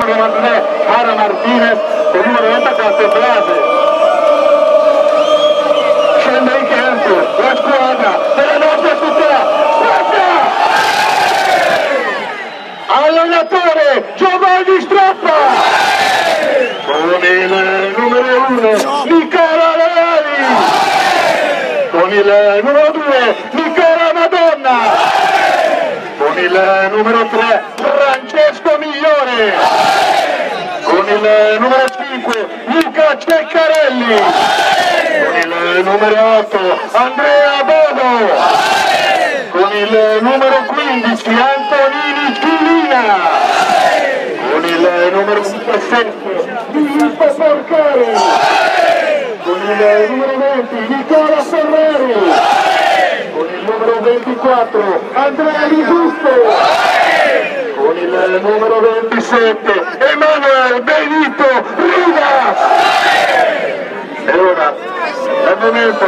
numero 93 Mara Martinez, con il numero 94 Blase. Scende in campo la squadra della nostra città, allenatore Giovanni Stroppa, con il numero 1 Nicola Leali, con il numero 2 Nicola Madonna, con il numero 3 Francesco Migliore, con il numero 5 Luca Ceccarelli, con il numero 8 Andrea Bodo, con il numero 15 Antonini Chilina, con il numero 17 Filippo Porcari, con il numero 20 Nicola Ferrari, con il numero 24 Andrea Di Giusto, con il numero 27 Emanuele Benito Rivas. E ora è il momento